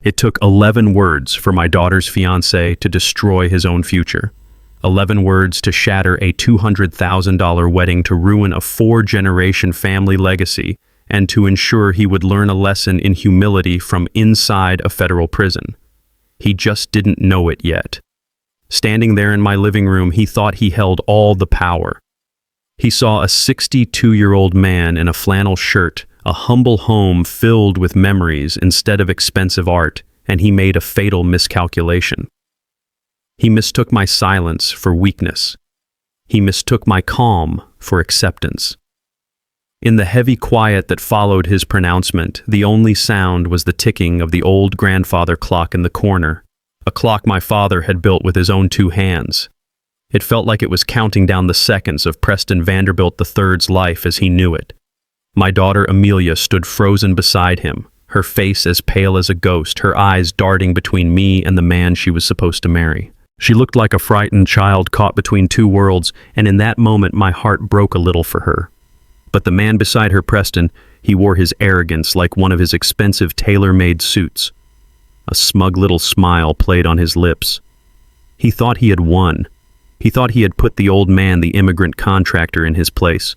It took 11 words for my daughter's fiancé to destroy his own future. 11 words to shatter a $200,000 wedding, to ruin a 4-generation family legacy, and to ensure he would learn a lesson in humility from inside a federal prison. He just didn't know it yet. Standing there in my living room, he thought he held all the power. He saw a 62-year-old man in a flannel shirt, a humble home filled with memories instead of expensive art, and he made a fatal miscalculation. He mistook my silence for weakness. He mistook my calm for acceptance. In the heavy quiet that followed his pronouncement, the only sound was the ticking of the old grandfather clock in the corner, a clock my father had built with his own 2 hands. It felt like it was counting down the seconds of Preston Vanderbilt III's life as he knew it. My daughter Amelia stood frozen beside him, her face as pale as a ghost, her eyes darting between me and the man she was supposed to marry. She looked like a frightened child caught between 2 worlds, and in that moment my heart broke a little for her. But the man beside her, Preston, he wore his arrogance like one of his expensive tailor-made suits. A smug little smile played on his lips. He thought he had won. He thought he had put the old man, the immigrant contractor, in his place.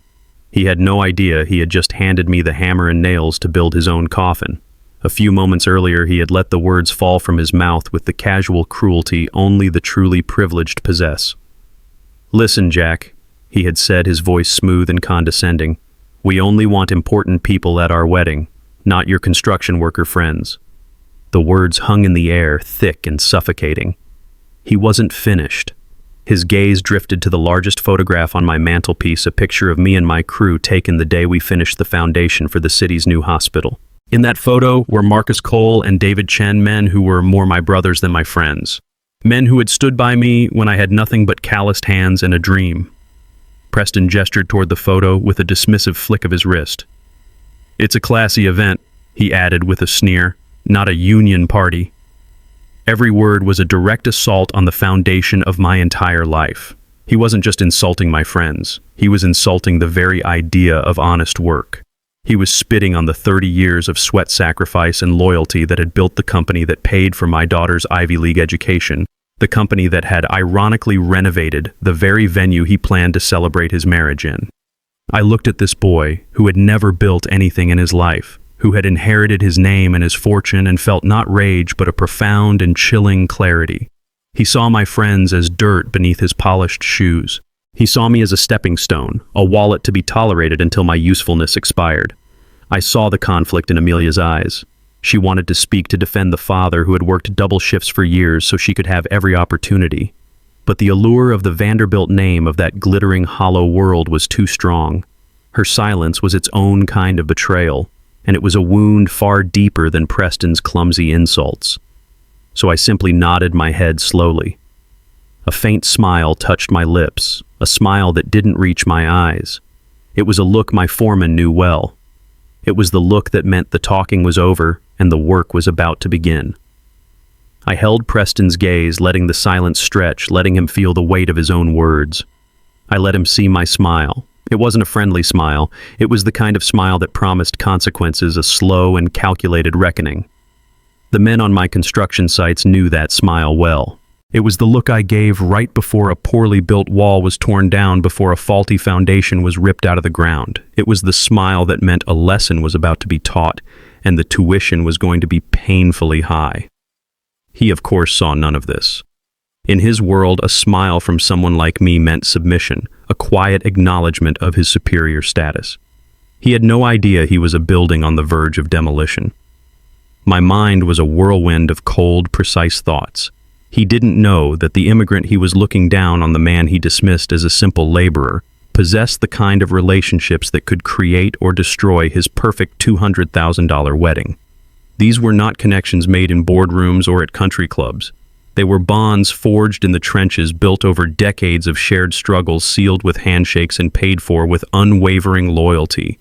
He had no idea he had just handed me the hammer and nails to build his own coffin. A few moments earlier, he had let the words fall from his mouth with the casual cruelty only the truly privileged possess. "Listen, Jack," he had said, his voice smooth and condescending. "We only want important people at our wedding, not your construction worker friends." The words hung in the air, thick and suffocating. He wasn't finished. His gaze drifted to the largest photograph on my mantelpiece, a picture of me and my crew taken the day we finished the foundation for the city's new hospital. In that photo were Marcus Cole and David Chen, men who were more my brothers than my friends. Men who had stood by me when I had nothing but calloused hands and a dream. Preston gestured toward the photo with a dismissive flick of his wrist. "It's a classy event," he added with a sneer, "not a union party." Every word was a direct assault on the foundation of my entire life. He wasn't just insulting my friends. He was insulting the very idea of honest work. He was spitting on the 30 years of sweat, sacrifice, and loyalty that had built the company that paid for my daughter's Ivy League education, the company that had ironically renovated the very venue he planned to celebrate his marriage in. I looked at this boy who had never built anything in his life, who had inherited his name and his fortune, and felt not rage but a profound and chilling clarity. He saw my friends as dirt beneath his polished shoes. He saw me as a stepping stone, a wallet to be tolerated until my usefulness expired. I saw the conflict in Amelia's eyes. She wanted to speak to defend the father who had worked double shifts for years so she could have every opportunity. But the allure of the Vanderbilt name, of that glittering hollow world, was too strong. Her silence was its own kind of betrayal, and it was a wound far deeper than Preston's clumsy insults. So I simply nodded my head slowly. A faint smile touched my lips, a smile that didn't reach my eyes. It was a look my foreman knew well. It was the look that meant the talking was over and the work was about to begin. I held Preston's gaze, letting the silence stretch, letting him feel the weight of his own words. I let him see my smile. It wasn't a friendly smile. It was the kind of smile that promised consequences, a slow and calculated reckoning. The men on my construction sites knew that smile well. It was the look I gave right before a poorly built wall was torn down, before a faulty foundation was ripped out of the ground. It was the smile that meant a lesson was about to be taught, and the tuition was going to be painfully high. He, of course, saw none of this. In his world, a smile from someone like me meant submission, a quiet acknowledgement of his superior status. He had no idea he was a building on the verge of demolition. My mind was a whirlwind of cold, precise thoughts. He didn't know that the immigrant he was looking down on, the man he dismissed as a simple laborer, possessed the kind of relationships that could create or destroy his perfect $200,000 wedding. These were not connections made in boardrooms or at country clubs. They were bonds forged in the trenches, built over decades of shared struggles, sealed with handshakes and paid for with unwavering loyalty.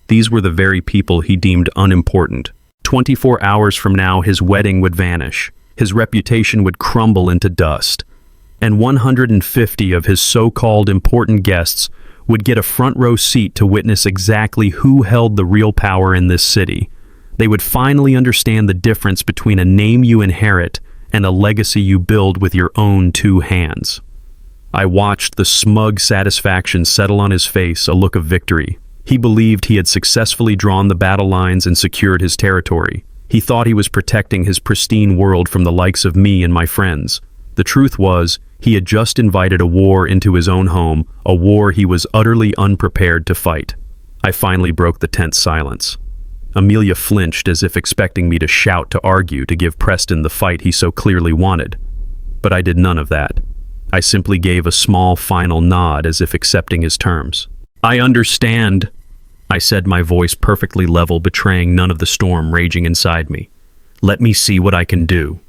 These were the very people he deemed unimportant. 24 hours from now, his wedding would vanish. His reputation would crumble into dust. And 150 of his so-called important guests would get a front row seat to witness exactly who held the real power in this city. They would finally understand the difference between a name you inherit and a legacy you build with your own two hands. I watched the smug satisfaction settle on his face, a look of victory. He believed he had successfully drawn the battle lines and secured his territory. He thought he was protecting his pristine world from the likes of me and my friends. The truth was, he had just invited a war into his own home, a war he was utterly unprepared to fight. I finally broke the tense silence. Amelia flinched as if expecting me to shout, to argue, to give Preston the fight he so clearly wanted. But I did none of that. I simply gave a small final nod as if accepting his terms. "I understand," I said, my voice perfectly level, betraying none of the storm raging inside me. "Let me see what I can do."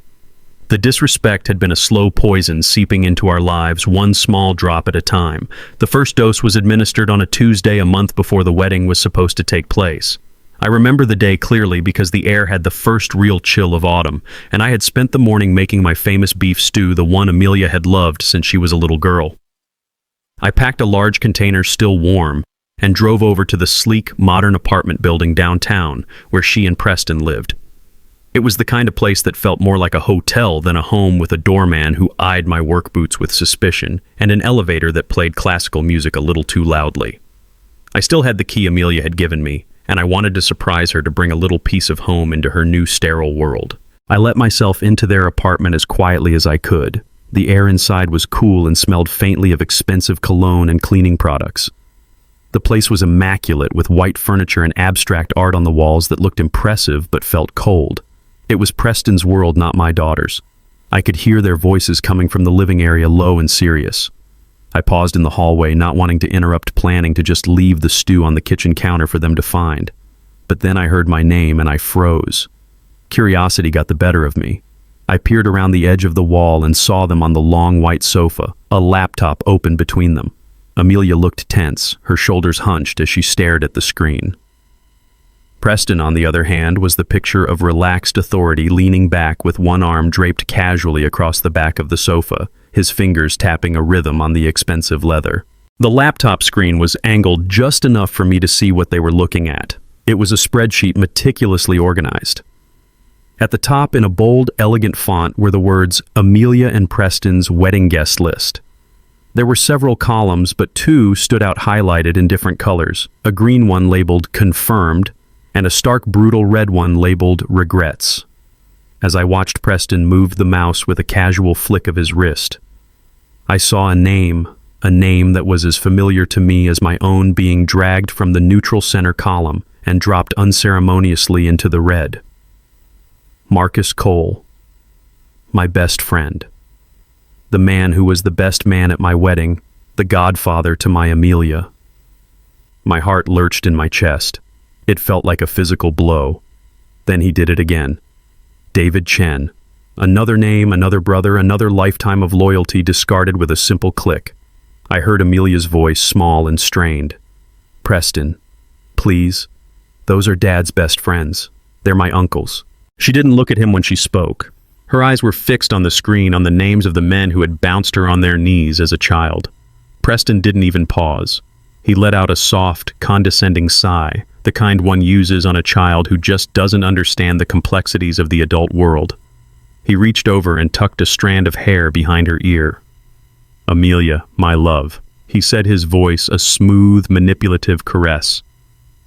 The disrespect had been a slow poison seeping into our lives, one small drop at a time. The first dose was administered on a Tuesday a month before the wedding was supposed to take place. I remember the day clearly because the air had the first real chill of autumn, and I had spent the morning making my famous beef stew, the one Amelia had loved since she was a little girl. I packed a large container still warm and drove over to the sleek, modern apartment building downtown where she and Preston lived. It was the kind of place that felt more like a hotel than a home, with a doorman who eyed my work boots with suspicion and an elevator that played classical music a little too loudly. I still had the key Amelia had given me, and I wanted to surprise her, to bring a little piece of home into her new sterile world. I let myself into their apartment as quietly as I could. The air inside was cool and smelled faintly of expensive cologne and cleaning products. The place was immaculate, with white furniture and abstract art on the walls that looked impressive but felt cold. It was Preston's world, not my daughter's. I could hear their voices coming from the living area, low and serious. I paused in the hallway, not wanting to interrupt planning to just leave the stew on the kitchen counter for them to find. But then I heard my name and I froze. Curiosity got the better of me. I peered around the edge of the wall and saw them on the long white sofa, a laptop open between them. Amelia looked tense, her shoulders hunched as she stared at the screen. Preston, on the other hand, was the picture of relaxed authority, leaning back with one arm draped casually across the back of the sofa, his fingers tapping a rhythm on the expensive leather. The laptop screen was angled just enough for me to see what they were looking at. It was a spreadsheet meticulously organized. At the top, in a bold, elegant font, were the words "Amelia and Preston's wedding guest list." There were several columns, but two stood out highlighted in different colors, a green one labeled "Confirmed," and a stark, brutal red one labeled "Regrets." As I watched Preston move the mouse with a casual flick of his wrist, I saw a name that was as familiar to me as my own, being dragged from the neutral center column and dropped unceremoniously into the red. Marcus Cole, my best friend. The man who was the best man at my wedding, the godfather to my Amelia. My heart lurched in my chest. It felt like a physical blow. Then he did it again. David Chen. Another name, another brother, another lifetime of loyalty discarded with a simple click. I heard Amelia's voice, small and strained. "Preston, please. Those are Dad's best friends. They're my uncles." She didn't look at him when she spoke. Her eyes were fixed on the screen, on the names of the men who had bounced her on their knees as a child. Preston didn't even pause. He let out a soft, condescending sigh, the kind one uses on a child who just doesn't understand the complexities of the adult world. He reached over and tucked a strand of hair behind her ear. "Amelia, my love," he said, his voice a smooth, manipulative caress.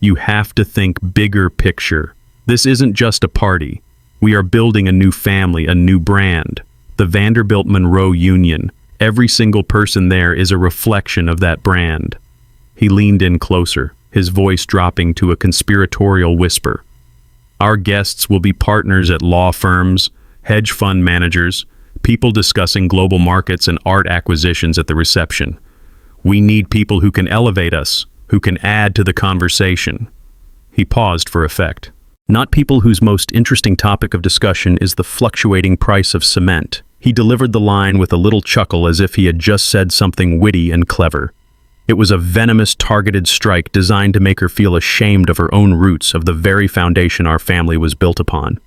"You have to think bigger picture. This isn't just a party. We are building a new family, a new brand. The Vanderbilt Monroe Union. Every single person there is a reflection of that brand." He leaned in closer, his voice dropping to a conspiratorial whisper. "Our guests will be partners at law firms, hedge fund managers, people discussing global markets and art acquisitions at the reception. We need people who can elevate us, who can add to the conversation." He paused for effect. "Not people whose most interesting topic of discussion is the fluctuating price of cement." He delivered the line with a little chuckle, as if he had just said something witty and clever. It was a venomous, targeted strike designed to make her feel ashamed of her own roots, of the very foundation our family was built upon.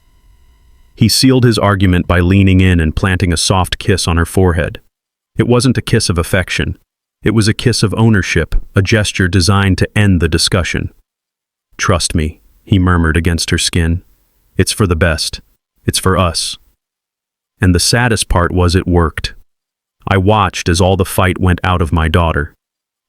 He sealed his argument by leaning in and planting a soft kiss on her forehead. It wasn't a kiss of affection. It was a kiss of ownership, a gesture designed to end the discussion. "Trust me," he murmured against her skin. "It's for the best. It's for us." And the saddest part was it worked. I watched as all the fight went out of my daughter.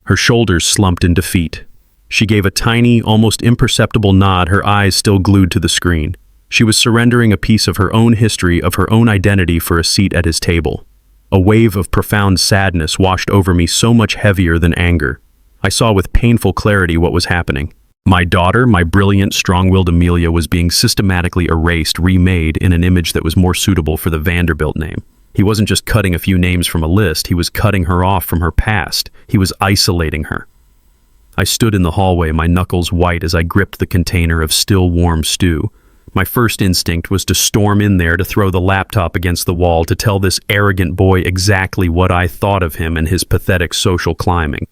Her shoulders slumped in defeat. She gave a tiny, almost imperceptible nod, her eyes still glued to the screen. She was surrendering a piece of her own history, of her own identity, for a seat at his table. A wave of profound sadness washed over me, so much heavier than anger. I saw with painful clarity what was happening. My daughter, my brilliant, strong-willed Amelia, was being systematically erased, remade in an image that was more suitable for the Vanderbilt name. He wasn't just cutting a few names from a list, he was cutting her off from her past. He was isolating her. I stood in the hallway, my knuckles white as I gripped the container of still warm stew. My first instinct was to storm in there, to throw the laptop against the wall, to tell this arrogant boy exactly what I thought of him and his pathetic social climbing.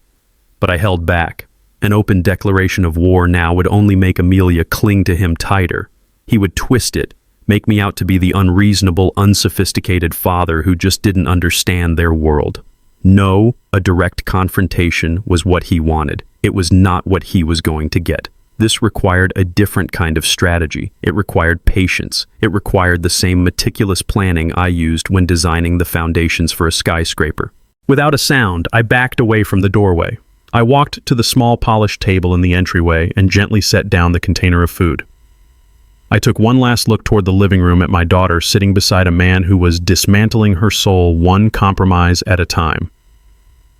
But I held back. An open declaration of war now would only make Amelia cling to him tighter. He would twist it, make me out to be the unreasonable, unsophisticated father who just didn't understand their world. No, a direct confrontation was what he wanted. It was not what he was going to get. This required a different kind of strategy. It required patience. It required the same meticulous planning I used when designing the foundations for a skyscraper. Without a sound, I backed away from the doorway. I walked to the small polished table in the entryway and gently set down the container of food. I took one last look toward the living room at my daughter sitting beside a man who was dismantling her soul one compromise at a time.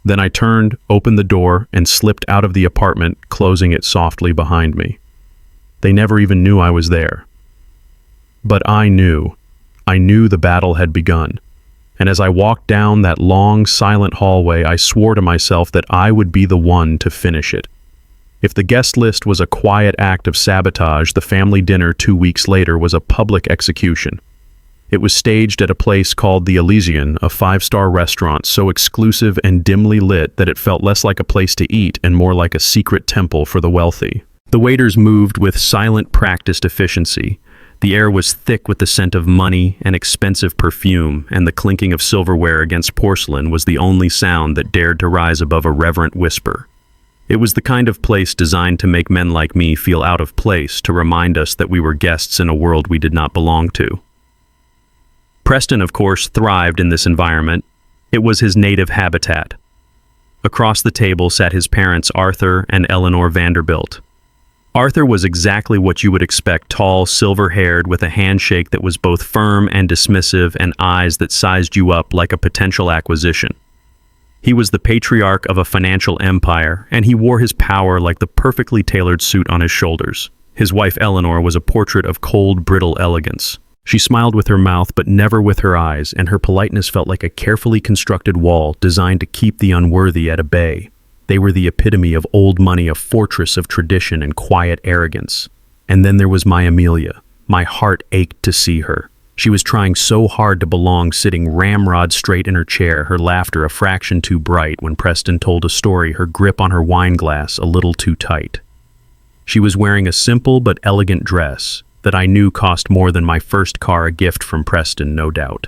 Then I turned, opened the door, and slipped out of the apartment, closing it softly behind me. They never even knew I was there. But I knew. I knew the battle had begun. And as I walked down that long, silent hallway, I swore to myself that I would be the one to finish it. If the guest list was a quiet act of sabotage, the family dinner 2 weeks later was a public execution. It was staged at a place called the Elysian, a 5-star restaurant so exclusive and dimly lit that it felt less like a place to eat and more like a secret temple for the wealthy. The waiters moved with silent, practiced efficiency. The air was thick with the scent of money and expensive perfume, and the clinking of silverware against porcelain was the only sound that dared to rise above a reverent whisper. It was the kind of place designed to make men like me feel out of place, to remind us that we were guests in a world we did not belong to. Preston, of course, thrived in this environment. It was his native habitat. Across the table sat his parents, Arthur and Eleanor Vanderbilt. Arthur was exactly what you would expect, tall, silver-haired, with a handshake that was both firm and dismissive, and eyes that sized you up like a potential acquisition. He was the patriarch of a financial empire, and he wore his power like the perfectly tailored suit on his shoulders. His wife Eleanor was a portrait of cold, brittle elegance. She smiled with her mouth, but never with her eyes, and her politeness felt like a carefully constructed wall designed to keep the unworthy at bay. They were the epitome of old money, a fortress of tradition and quiet arrogance. And then there was my Amelia. My heart ached to see her. She was trying so hard to belong, sitting ramrod straight in her chair, her laughter a fraction too bright when Preston told a story, her grip on her wine glass a little too tight. She was wearing a simple but elegant dress that I knew cost more than my first car, a gift from Preston, no doubt.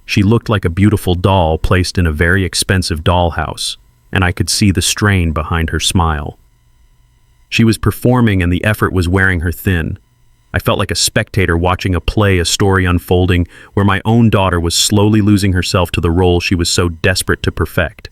She looked like a beautiful doll placed in a very expensive dollhouse, and I could see the strain behind her smile. She was performing, and the effort was wearing her thin. I felt like a spectator watching a play, a story unfolding, where my own daughter was slowly losing herself to the role she was so desperate to perfect.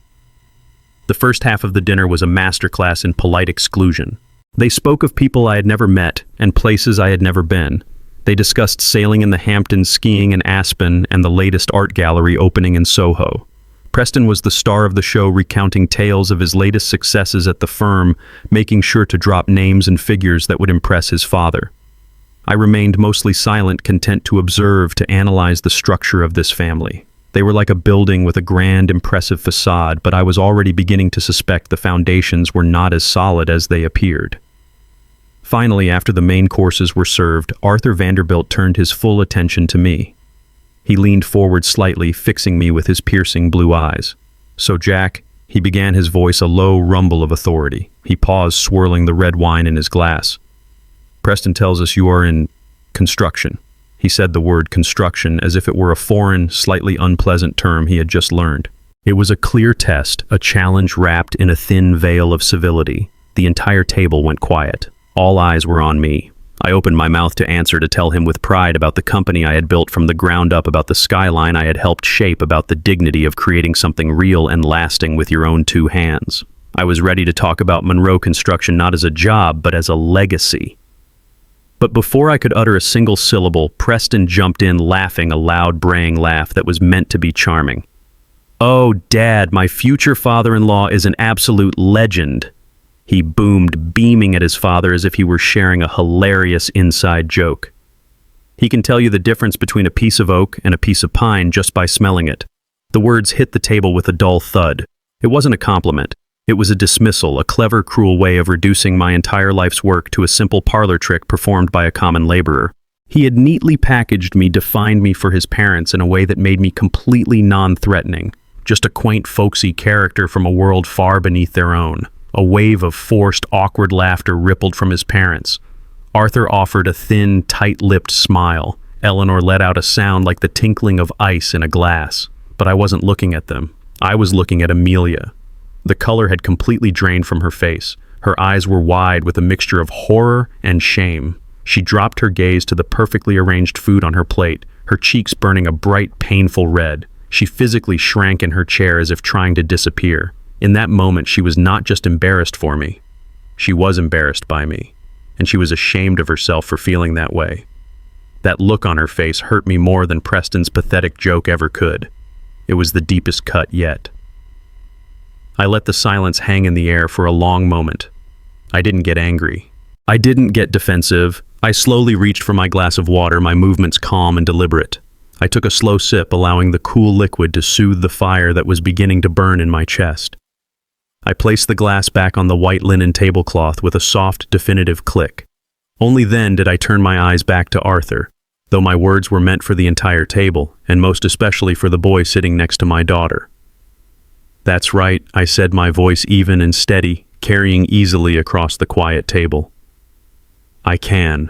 The first half of the dinner was a masterclass in polite exclusion. They spoke of people I had never met and places I had never been. They discussed sailing in the Hamptons, skiing in Aspen, and the latest art gallery opening in Soho. Preston was the star of the show, recounting tales of his latest successes at the firm, making sure to drop names and figures that would impress his father. I remained mostly silent, content to observe, to analyze the structure of this family. They were like a building with a grand, impressive facade, but I was already beginning to suspect the foundations were not as solid as they appeared. Finally, after the main courses were served, Arthur Vanderbilt turned his full attention to me. He leaned forward slightly, fixing me with his piercing blue eyes. "So, Jack," he began, his voice a low rumble of authority. He paused, swirling the red wine in his glass. "Preston tells us you are in construction." He said the word construction as if it were a foreign, slightly unpleasant term he had just learned. It was a clear test, a challenge wrapped in a thin veil of civility. The entire table went quiet. All eyes were on me. I opened my mouth to answer, to tell him with pride about the company I had built from the ground up, about the skyline I had helped shape, about the dignity of creating something real and lasting with your own two hands. I was ready to talk about Monroe Construction not as a job, but as a legacy. But before I could utter a single syllable, Preston jumped in, laughing a loud, braying laugh that was meant to be charming. "Oh, Dad, my future father-in-law is an absolute legend," he boomed, beaming at his father as if he were sharing a hilarious inside joke. "He can tell you the difference between a piece of oak and a piece of pine just by smelling it." The words hit the table with a dull thud. It wasn't a compliment. It was a dismissal, a clever, cruel way of reducing my entire life's work to a simple parlor trick performed by a common laborer. He had neatly packaged me, defined me for his parents in a way that made me completely non-threatening, just a quaint, folksy character from a world far beneath their own. A wave of forced, awkward laughter rippled from his parents. Arthur offered a thin, tight-lipped smile. Eleanor let out a sound like the tinkling of ice in a glass. But I wasn't looking at them. I was looking at Amelia. The color had completely drained from her face. Her eyes were wide with a mixture of horror and shame. She dropped her gaze to the perfectly arranged food on her plate, her cheeks burning a bright, painful red. She physically shrank in her chair as if trying to disappear. In that moment, she was not just embarrassed for me. She was embarrassed by me, and she was ashamed of herself for feeling that way. That look on her face hurt me more than Preston's pathetic joke ever could. It was the deepest cut yet. I let the silence hang in the air for a long moment. I didn't get angry. I didn't get defensive. I slowly reached for my glass of water, my movements calm and deliberate. I took a slow sip, allowing the cool liquid to soothe the fire that was beginning to burn in my chest. I placed the glass back on the white linen tablecloth with a soft, definitive click. Only then did I turn my eyes back to Arthur, though my words were meant for the entire table, and most especially for the boy sitting next to my daughter. "That's right," I said, my voice even and steady, carrying easily across the quiet table. "I can."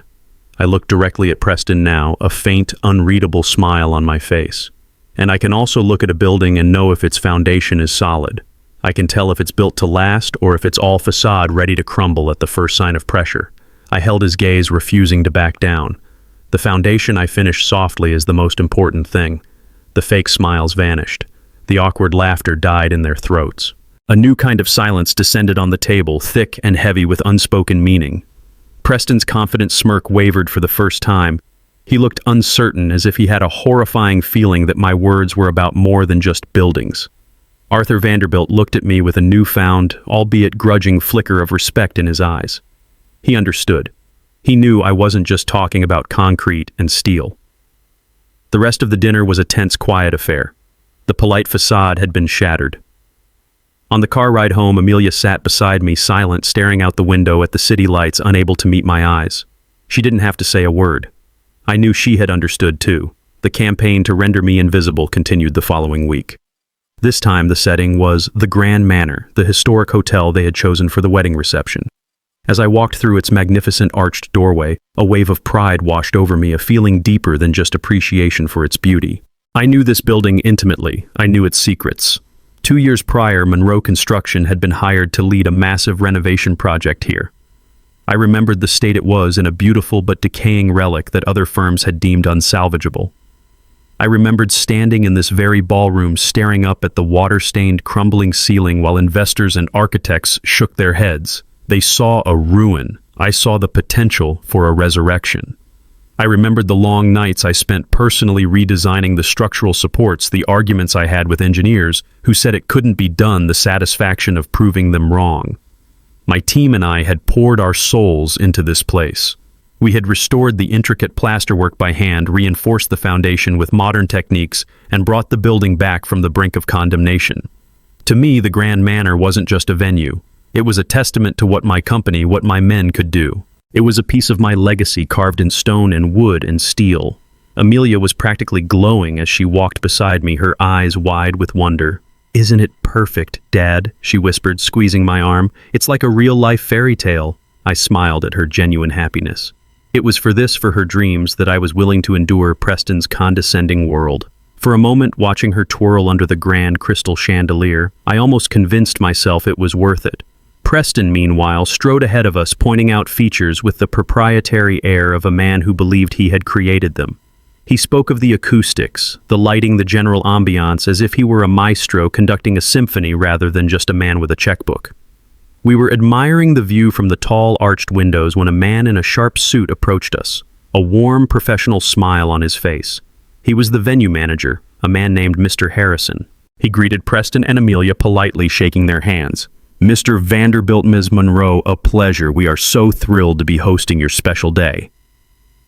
I looked directly at Preston now, a faint, unreadable smile on my face. "And I can also look at a building and know if its foundation is solid. I can tell if it's built to last or if it's all facade ready to crumble at the first sign of pressure." I held his gaze, refusing to back down. "The foundation," I finished softly, "is the most important thing." The fake smiles vanished. The awkward laughter died in their throats. A new kind of silence descended on the table, thick and heavy with unspoken meaning. Preston's confident smirk wavered for the first time. He looked uncertain, as if he had a horrifying feeling that my words were about more than just buildings. Arthur Vanderbilt looked at me with a newfound, albeit grudging flicker of respect in his eyes. He understood. He knew I wasn't just talking about concrete and steel. The rest of the dinner was a tense, quiet affair. The polite facade had been shattered. On the car ride home, Amelia sat beside me, silent, staring out the window at the city lights, unable to meet my eyes. She didn't have to say a word. I knew she had understood too. The campaign to render me invisible continued the following week. This time the setting was the Grand Manor, the historic hotel they had chosen for the wedding reception. As I walked through its magnificent arched doorway, a wave of pride washed over me, a feeling deeper than just appreciation for its beauty. I knew this building intimately. I knew its secrets. 2 years prior, Monroe Construction had been hired to lead a massive renovation project here. I remembered the state it was in, a beautiful but decaying relic that other firms had deemed unsalvageable. I remembered standing in this very ballroom, staring up at the water-stained, crumbling ceiling while investors and architects shook their heads. They saw a ruin. I saw the potential for a resurrection. I remembered the long nights I spent personally redesigning the structural supports, the arguments I had with engineers who said it couldn't be done, the satisfaction of proving them wrong. My team and I had poured our souls into this place. We had restored the intricate plasterwork by hand, reinforced the foundation with modern techniques, and brought the building back from the brink of condemnation. To me, the Grand Manor wasn't just a venue. It was a testament to what my company, what my men could do. It was a piece of my legacy carved in stone and wood and steel. Amelia was practically glowing as she walked beside me, her eyes wide with wonder. "Isn't it perfect, Dad?" she whispered, squeezing my arm. "It's like a real-life fairy tale." I smiled at her genuine happiness. It was for her dreams, that I was willing to endure Preston's condescending world. For a moment, watching her twirl under the grand crystal chandelier, I almost convinced myself it was worth it. Preston, meanwhile, strode ahead of us, pointing out features with the proprietary air of a man who believed he had created them. He spoke of the acoustics, the lighting, the general ambiance, as if he were a maestro conducting a symphony rather than just a man with a checkbook. We were admiring the view from the tall, arched windows when a man in a sharp suit approached us, a warm, professional smile on his face. He was the venue manager, a man named Mr. Harrison. He greeted Preston and Amelia politely, shaking their hands. "Mr. Vanderbilt, Ms. Monroe, a pleasure. We are so thrilled to be hosting your special day."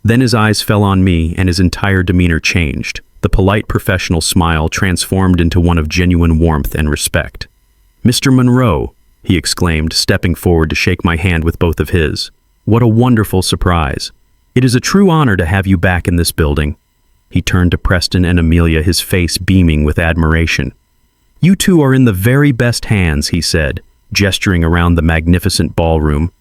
Then his eyes fell on me, and his entire demeanor changed. The polite professional smile transformed into one of genuine warmth and respect. "Mr. Monroe," he exclaimed, stepping forward to shake my hand with both of his. "What a wonderful surprise. It is a true honor to have you back in this building." He turned to Preston and Amelia, his face beaming with admiration. "You two are in the very best hands," he said, gesturing around the magnificent ballroom.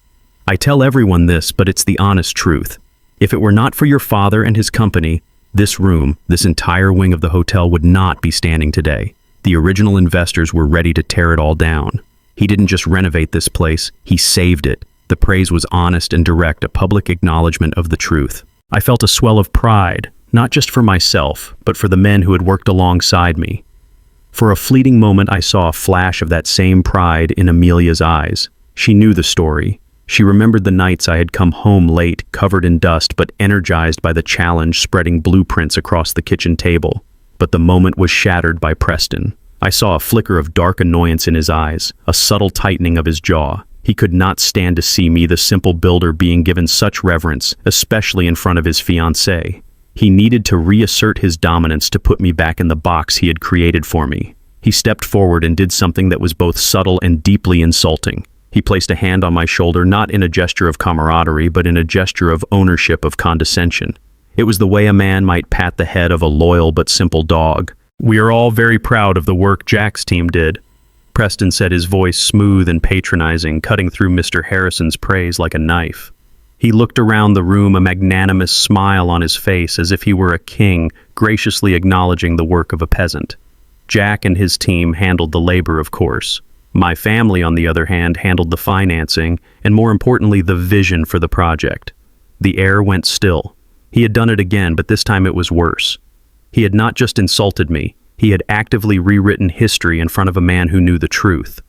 "I tell everyone this, but it's the honest truth. If it were not for your father and his company, this room, this entire wing of the hotel would not be standing today. The original investors were ready to tear it all down. He didn't just renovate this place, he saved it." The praise was honest and direct, a public acknowledgement of the truth. I felt a swell of pride, not just for myself, but for the men who had worked alongside me. For a fleeting moment, I saw a flash of that same pride in Amelia's eyes. She knew the story. She remembered the nights I had come home late, covered in dust, but energized by the challenge, spreading blueprints across the kitchen table. But the moment was shattered by Preston. I saw a flicker of dark annoyance in his eyes, a subtle tightening of his jaw. He could not stand to see me, the simple builder, being given such reverence, especially in front of his fiancée. He needed to reassert his dominance to put me back in the box he had created for me. He stepped forward and did something that was both subtle and deeply insulting. He placed a hand on my shoulder, not in a gesture of camaraderie, but in a gesture of ownership, of condescension. It was the way a man might pat the head of a loyal but simple dog. "We are all very proud of the work Jack's team did," Preston said, his voice smooth and patronizing, cutting through Mr. Harrison's praise like a knife. He looked around the room, a magnanimous smile on his face, as if he were a king, graciously acknowledging the work of a peasant. Jack and his team handled the labor, of course. My family, on the other hand, handled the financing, and more importantly, the vision for the project. The air went still. He had done it again, but this time it was worse. He had not just insulted me, he had actively rewritten history in front of a man who knew the truth.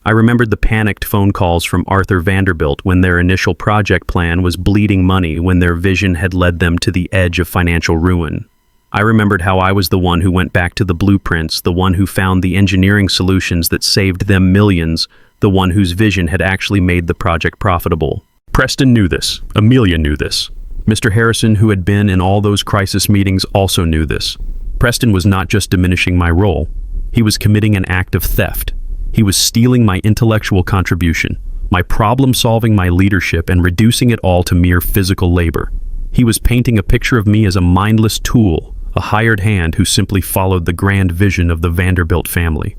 I remembered the panicked phone calls from Arthur Vanderbilt when their initial project plan was bleeding money, when their vision had led them to the edge of financial ruin. I remembered how I was the one who went back to the blueprints, the one who found the engineering solutions that saved them millions, the one whose vision had actually made the project profitable. Preston knew this. Amelia knew this. Mr. Harrison, who had been in all those crisis meetings, also knew this. Preston was not just diminishing my role. He was committing an act of theft. He was stealing my intellectual contribution, my problem-solving, my leadership, and reducing it all to mere physical labor. He was painting a picture of me as a mindless tool, a hired hand who simply followed the grand vision of the Vanderbilt family.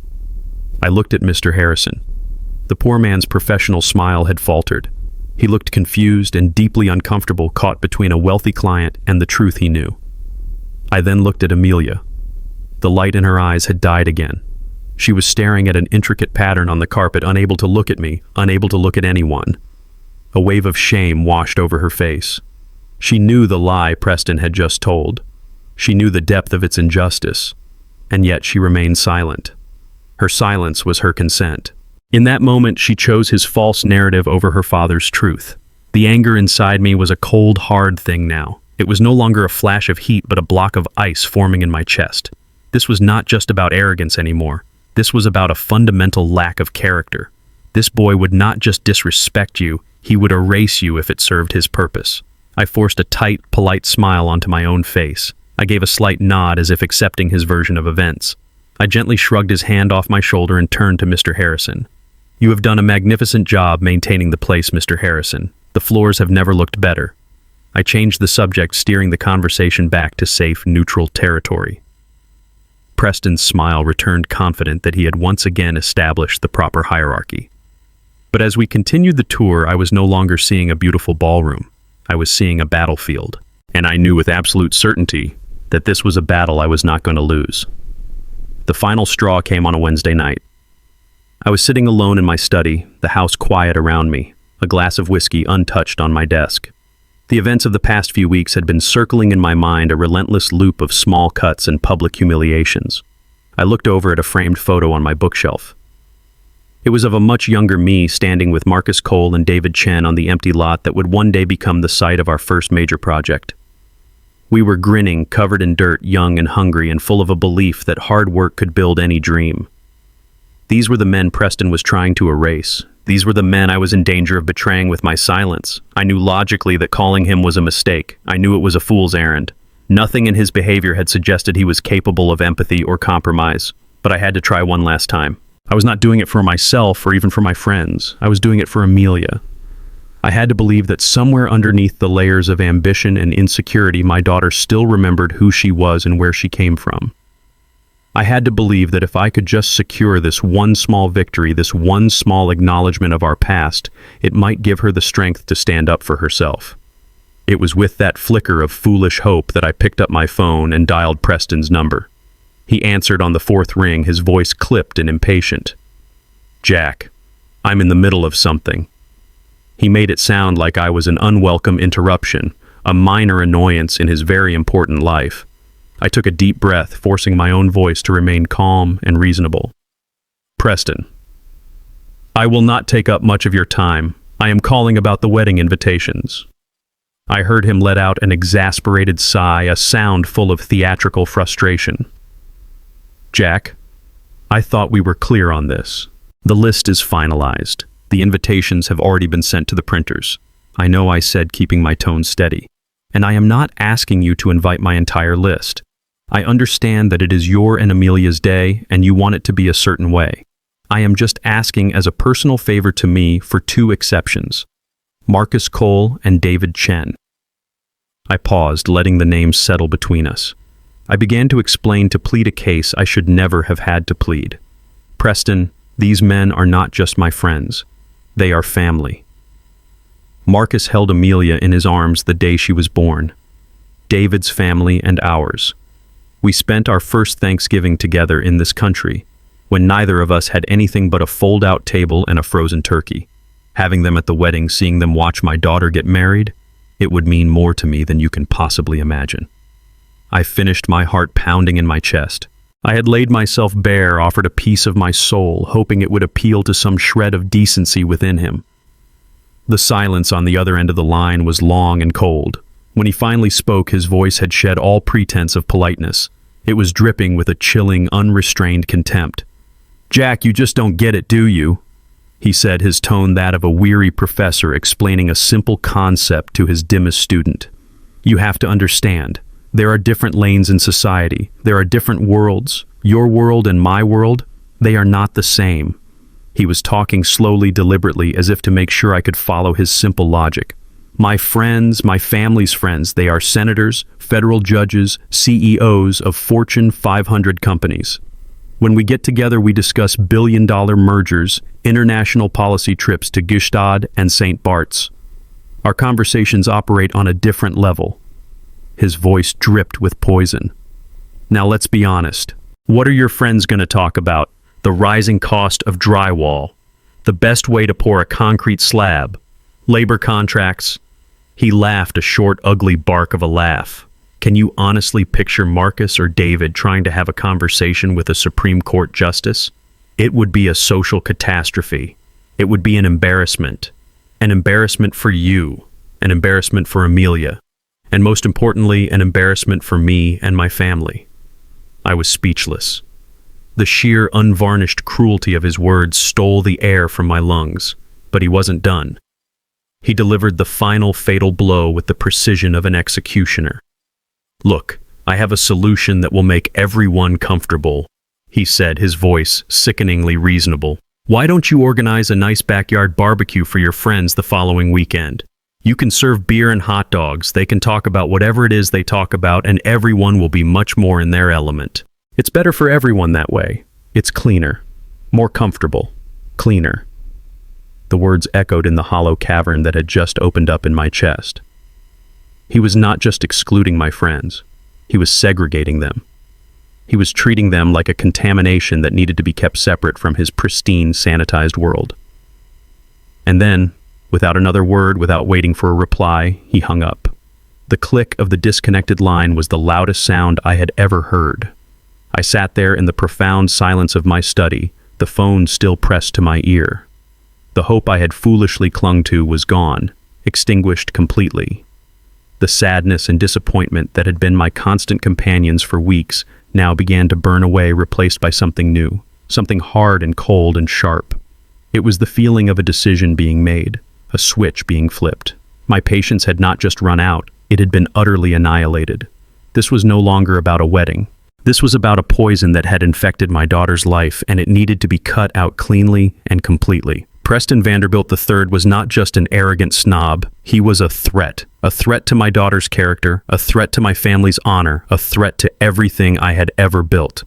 I looked at Mr. Harrison. The poor man's professional smile had faltered. He looked confused and deeply uncomfortable, caught between a wealthy client and the truth he knew. I then looked at Amelia. The light in her eyes had died again. She was staring at an intricate pattern on the carpet, unable to look at me, unable to look at anyone. A wave of shame washed over her face. She knew the lie Preston had just told. She knew the depth of its injustice, and yet she remained silent. Her silence was her consent. In that moment, she chose his false narrative over her father's truth. The anger inside me was a cold, hard thing now. It was no longer a flash of heat, but a block of ice forming in my chest. This was not just about arrogance anymore. This was about a fundamental lack of character. This boy would not just disrespect you, he would erase you if it served his purpose. I forced a tight, polite smile onto my own face. I gave a slight nod as if accepting his version of events. I gently shrugged his hand off my shoulder and turned to Mr. Harrison. "You have done a magnificent job maintaining the place, Mr. Harrison. The floors have never looked better." I changed the subject, steering the conversation back to safe, neutral territory. Preston's smile returned, confident that he had once again established the proper hierarchy. But as we continued the tour, I was no longer seeing a beautiful ballroom. I was seeing a battlefield, and I knew with absolute certainty that this was a battle I was not going to lose. The final straw came on a Wednesday night. I was sitting alone in my study, the house quiet around me, a glass of whiskey untouched on my desk. The events of the past few weeks had been circling in my mind, a relentless loop of small cuts and public humiliations. I looked over at a framed photo on my bookshelf. It was of a much younger me standing with Marcus Cole and David Chen on the empty lot that would one day become the site of our first major project. We were grinning, covered in dirt, young and hungry, and full of a belief that hard work could build any dream. These were the men Preston was trying to erase. These were the men I was in danger of betraying with my silence. I knew logically that calling him was a mistake. I knew it was a fool's errand. Nothing in his behavior had suggested he was capable of empathy or compromise, but I had to try one last time. I was not doing it for myself or even for my friends. I was doing it for Amelia. I had to believe that somewhere underneath the layers of ambition and insecurity, my daughter still remembered who she was and where she came from. I had to believe that if I could just secure this one small victory, this one small acknowledgement of our past, it might give her the strength to stand up for herself. It was with that flicker of foolish hope that I picked up my phone and dialed Preston's number. He answered on the fourth ring, his voice clipped and impatient. "Jack, I'm in the middle of something." He made it sound like I was an unwelcome interruption, a minor annoyance in his very important life. I took a deep breath, forcing my own voice to remain calm and reasonable. "Preston, I will not take up much of your time. I am calling about the wedding invitations." I heard him let out an exasperated sigh, a sound full of theatrical frustration. "Jack, I thought we were clear on this. The list is finalized. The invitations have already been sent to the printers. I know I said keeping my tone steady. And I am not asking you to invite my entire list. I understand that it is your and Amelia's day, and you want it to be a certain way. I am just asking as a personal favor to me for two exceptions: Marcus Cole and David Chen." I paused, letting the names settle between us. I began to explain, to plead a case I should never have had to plead. "Preston, these men are not just my friends. They are family." Marcus held Amelia in his arms the day she was born. David's family and ours. We spent our first Thanksgiving together in this country, when neither of us had anything but a fold-out table and a frozen turkey. Having them at the wedding, seeing them watch my daughter get married, it would mean more to me than you can possibly imagine. I finished, my heart pounding in my chest. I had laid myself bare, offered a piece of my soul, hoping it would appeal to some shred of decency within him. The silence on the other end of the line was long and cold. When he finally spoke, his voice had shed all pretense of politeness. It was dripping with a chilling, unrestrained contempt. "Jack, you just don't get it, do you?" he said, his tone that of a weary professor explaining a simple concept to his dimmest student. "You have to understand. There are different lanes in society. There are different worlds. Your world and my world, they are not the same." He was talking slowly, deliberately, as if to make sure I could follow his simple logic. "My friends, my family's friends, they are senators, federal judges, CEOs of Fortune 500 companies. When we get together, we discuss billion-dollar mergers, international policy trips to Gstaad and St. Bart's. Our conversations operate on a different level." His voice dripped with poison. "Now let's be honest. What are your friends going to talk about? The rising cost of drywall, the best way to pour a concrete slab, labor contracts." He laughed, a short, ugly bark of a laugh. Can you honestly picture Marcus or David trying to have a conversation with a Supreme Court justice? It would be a social catastrophe. It would be an embarrassment. An embarrassment for you, an embarrassment for Amelia, and most importantly, an embarrassment for me and my family. I was speechless. The sheer, unvarnished cruelty of his words stole the air from my lungs, but he wasn't done. He delivered the final fatal blow with the precision of an executioner. "Look, I have a solution that will make everyone comfortable," he said, his voice sickeningly reasonable. "Why don't you organize a nice backyard barbecue for your friends the following weekend? You can serve beer and hot dogs, they can talk about whatever it is they talk about, and everyone will be much more in their element. It's better for everyone that way. It's cleaner, more comfortable, cleaner." The words echoed in the hollow cavern that had just opened up in my chest. He was not just excluding my friends, he was segregating them. He was treating them like a contamination that needed to be kept separate from his pristine, sanitized world. And then, without another word, without waiting for a reply, he hung up. The click of the disconnected line was the loudest sound I had ever heard. I sat there in the profound silence of my study, the phone still pressed to my ear. The hope I had foolishly clung to was gone, extinguished completely. The sadness and disappointment that had been my constant companions for weeks now began to burn away, replaced by something new, something hard and cold and sharp. It was the feeling of a decision being made, a switch being flipped. My patience had not just run out, it had been utterly annihilated. This was no longer about a wedding. This was about a poison that had infected my daughter's life, and it needed to be cut out cleanly and completely. Preston Vanderbilt III was not just an arrogant snob, he was a threat to my daughter's character, a threat to my family's honor, a threat to everything I had ever built.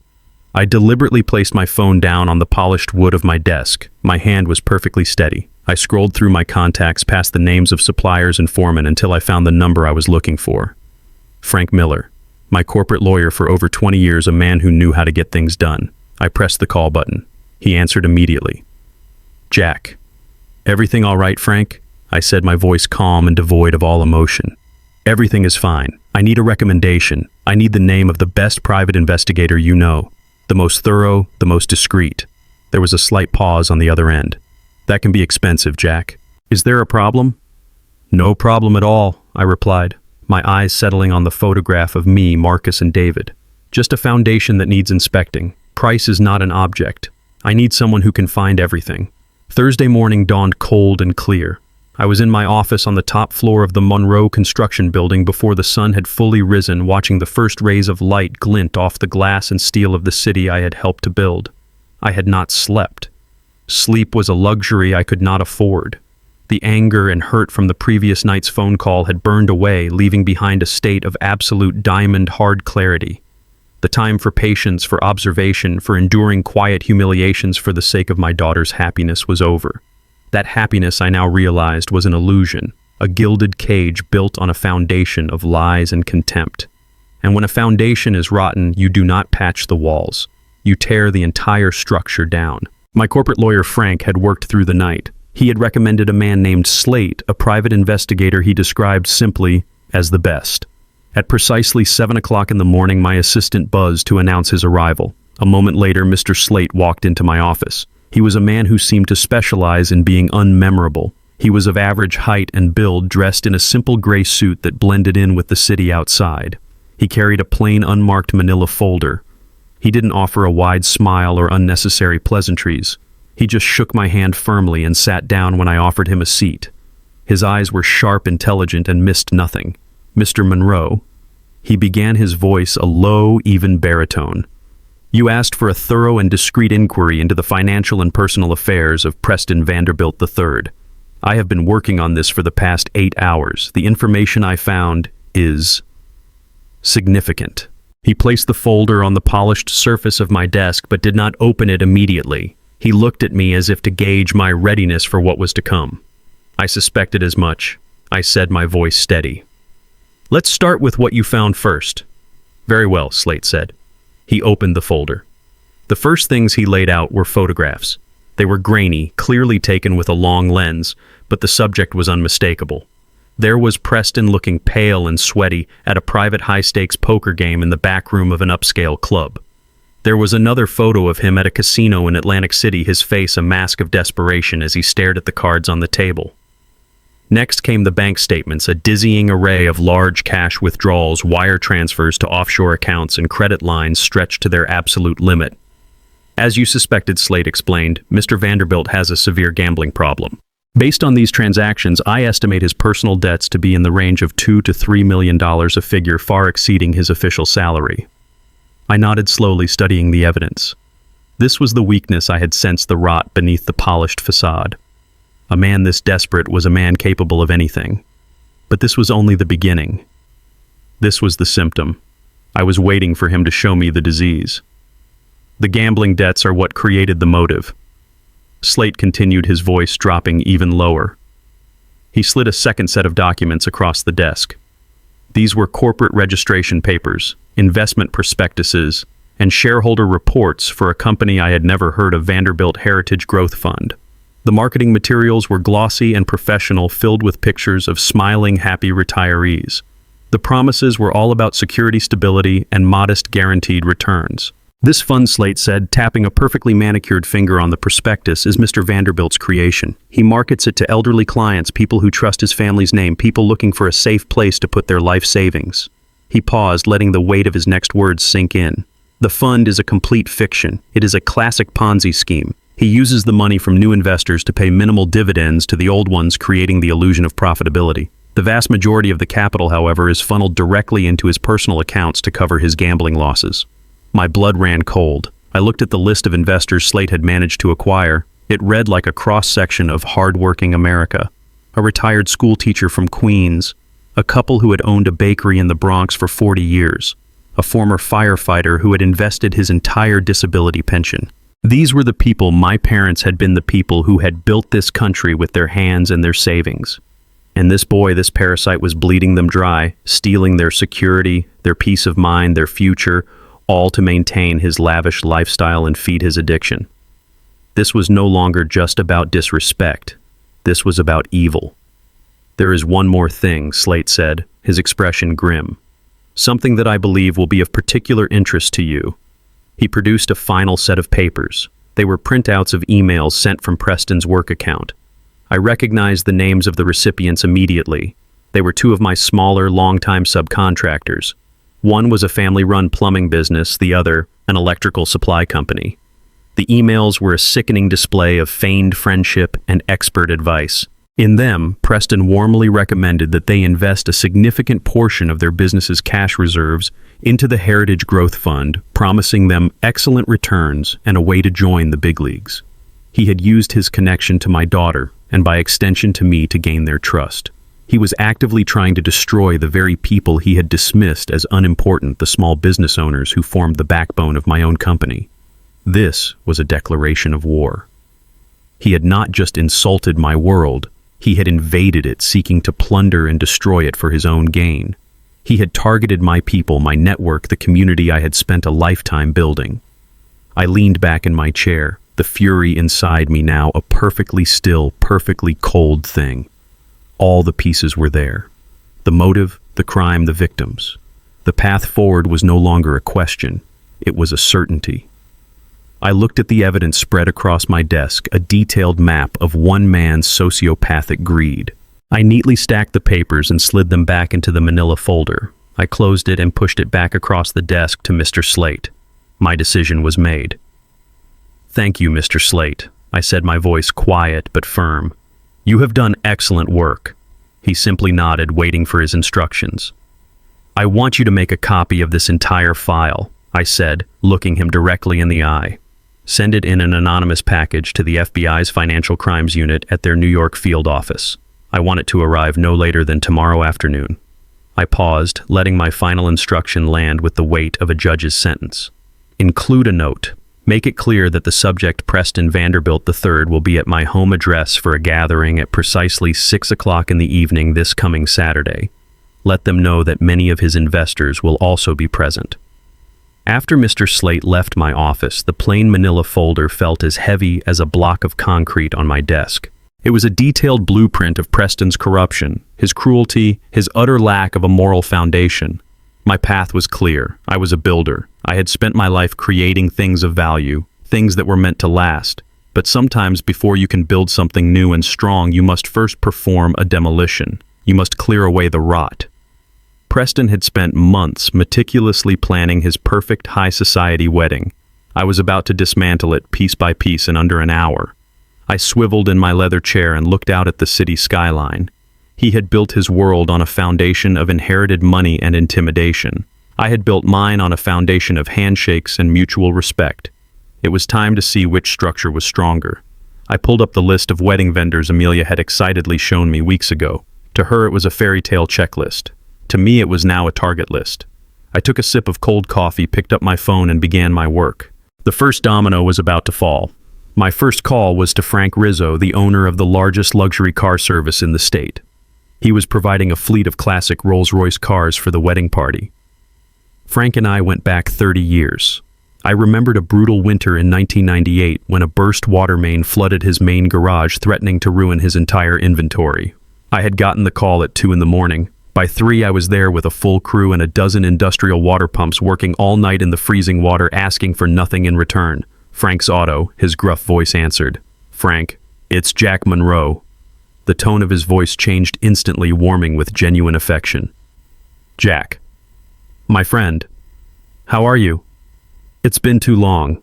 I deliberately placed my phone down on the polished wood of my desk. My hand was perfectly steady. I scrolled through my contacts past the names of suppliers and foremen until I found the number I was looking for. Frank Miller, my corporate lawyer for over 20 years, a man who knew how to get things done. I pressed the call button. He answered immediately. Jack. Everything all right, Frank? I said, my voice calm and devoid of all emotion. Everything is fine. I need a recommendation. I need the name of the best private investigator you know. The most thorough, the most discreet. There was a slight pause on the other end. That can be expensive, Jack. Is there a problem? No problem at all, I replied, my eyes settling on the photograph of me, Marcus, and David. Just a foundation that needs inspecting. Price is not an object. I need someone who can find everything. Thursday morning dawned cold and clear. I was in my office on the top floor of the Monroe construction building before the sun had fully risen, watching the first rays of light glint off the glass and steel of the city I had helped to build. I had not slept. Sleep was a luxury I could not afford. The anger and hurt from the previous night's phone call had burned away, leaving behind a state of absolute diamond-hard clarity. The time for patience, for observation, for enduring quiet humiliations for the sake of my daughter's happiness was over. That happiness, I now realized, was an illusion, a gilded cage built on a foundation of lies and contempt. And when a foundation is rotten, you do not patch the walls. You tear the entire structure down. My corporate lawyer, Frank, had worked through the night. He had recommended a man named Slate, a private investigator he described simply as the best. At precisely 7 o'clock in the morning, my assistant buzzed to announce his arrival. A moment later, Mr. Slate walked into my office. He was a man who seemed to specialize in being unmemorable. He was of average height and build, dressed in a simple gray suit that blended in with the city outside. He carried a plain, unmarked manila folder. He didn't offer a wide smile or unnecessary pleasantries. He just shook my hand firmly and sat down when I offered him a seat. His eyes were sharp, intelligent, and missed nothing. Mr. Monroe, he began, his voice a low, even baritone. You asked for a thorough and discreet inquiry into the financial and personal affairs of Preston Vanderbilt III. I have been working on this for the past 8 hours. The information I found is significant. He placed the folder on the polished surface of my desk, but did not open it immediately. He looked at me as if to gauge my readiness for what was to come. I suspected as much. I said, my voice steady. Let's start with what you found first. Very well, Slate said. He opened the folder. The first things he laid out were photographs. They were grainy, clearly taken with a long lens, but the subject was unmistakable. There was Preston looking pale and sweaty at a private high-stakes poker game in the back room of an upscale club. There was another photo of him at a casino in Atlantic City, his face a mask of desperation as he stared at the cards on the table. Next came the bank statements, a dizzying array of large cash withdrawals, wire transfers to offshore accounts, and credit lines stretched to their absolute limit. As you suspected, Slate explained, Mr. Vanderbilt has a severe gambling problem. Based on these transactions, I estimate his personal debts to be in the range of $2 to $3 million, a figure far exceeding his official salary. I nodded slowly, studying the evidence. This was the weakness I had sensed, the rot beneath the polished facade. A man this desperate was a man capable of anything. But this was only the beginning. This was the symptom. I was waiting for him to show me the disease. The gambling debts are what created the motive. Slate continued, his voice dropping even lower. He slid a second set of documents across the desk. These were corporate registration papers, investment prospectuses, and shareholder reports for a company I had never heard of, Vanderbilt Heritage Growth Fund. The marketing materials were glossy and professional, filled with pictures of smiling, happy retirees. The promises were all about security, stability, and modest guaranteed returns. This fund, Slate said, tapping a perfectly manicured finger on the prospectus, is Mr. Vanderbilt's creation. He markets it to elderly clients, people who trust his family's name, people looking for a safe place to put their life savings. He paused, letting the weight of his next words sink in. The fund is a complete fiction. It is a classic Ponzi scheme. He uses the money from new investors to pay minimal dividends to the old ones, creating the illusion of profitability. The vast majority of the capital, however, is funneled directly into his personal accounts to cover his gambling losses. My blood ran cold. I looked at the list of investors Slate had managed to acquire. It read like a cross-section of hard-working America. A retired school teacher from Queens, a couple who had owned a bakery in the Bronx for 40 years, a former firefighter who had invested his entire disability pension. These were the people. My parents had been the people who had built this country with their hands and their savings. And this boy, this parasite, was bleeding them dry, stealing their security, their peace of mind, their future, all to maintain his lavish lifestyle and feed his addiction. This was no longer just about disrespect. This was about evil. "There is one more thing," Slate said, his expression grim. "Something that I believe will be of particular interest to you." He produced a final set of papers. They were printouts of emails sent from Preston's work account. I recognized the names of the recipients immediately. They were two of my smaller, longtime subcontractors. One was a family-run plumbing business, the other, an electrical supply company. The emails were a sickening display of feigned friendship and expert advice. In them, Preston warmly recommended that they invest a significant portion of their business's cash reserves into the Heritage Growth Fund, promising them excellent returns and a way to join the big leagues. He had used his connection to my daughter, and by extension to me, to gain their trust. He was actively trying to destroy the very people he had dismissed as unimportant, the small business owners who formed the backbone of my own company. This was a declaration of war. He had not just insulted my world, he had invaded it, seeking to plunder and destroy it for his own gain. He had targeted my people, my network, the community I had spent a lifetime building. I leaned back in my chair, the fury inside me now a perfectly still, perfectly cold thing. All the pieces were there. The motive, the crime, the victims. The path forward was no longer a question. It was a certainty. I looked at the evidence spread across my desk, a detailed map of one man's sociopathic greed. I neatly stacked the papers and slid them back into the manila folder. I closed it and pushed it back across the desk to Mr. Slate. My decision was made. "Thank you, Mr. Slate," I said, my voice quiet but firm. "You have done excellent work." He simply nodded, waiting for his instructions. "I want you to make a copy of this entire file," I said, looking him directly in the eye. "Send it in an anonymous package to the FBI's Financial Crimes Unit at their New York field office. I want it to arrive no later than tomorrow afternoon." I paused, letting my final instruction land with the weight of a judge's sentence. "Include a note. Make it clear that the subject, Preston Vanderbilt III, will be at my home address for a gathering at precisely 6 o'clock in the evening this coming Saturday. Let them know that many of his investors will also be present." After Mr. Slate left my office, the plain manila folder felt as heavy as a block of concrete on my desk. It was a detailed blueprint of Preston's corruption, his cruelty, his utter lack of a moral foundation. My path was clear. I was a builder. I had spent my life creating things of value, things that were meant to last. But sometimes before you can build something new and strong, you must first perform a demolition. You must clear away the rot. Preston had spent months meticulously planning his perfect high society wedding. I was about to dismantle it piece by piece in under an hour. I swiveled in my leather chair and looked out at the city skyline. He had built his world on a foundation of inherited money and intimidation. I had built mine on a foundation of handshakes and mutual respect. It was time to see which structure was stronger. I pulled up the list of wedding vendors Amelia had excitedly shown me weeks ago. To her, it was a fairy tale checklist. To me, it was now a target list. I took a sip of cold coffee, picked up my phone, and began my work. The first domino was about to fall. My first call was to Frank Rizzo, the owner of the largest luxury car service in the state. He was providing a fleet of classic Rolls-Royce cars for the wedding party. Frank and I went back 30 years. I remembered a brutal winter in 1998 when a burst water main flooded his main garage, threatening to ruin his entire inventory. I had gotten the call at 2 in the morning. By 3, I was there with a full crew and a dozen industrial water pumps working all night in the freezing water, asking for nothing in return. Frank's auto, his gruff voice answered. "Frank, it's Jack Monroe." The tone of his voice changed instantly, warming with genuine affection. "Jack. My friend. How are you? It's been too long.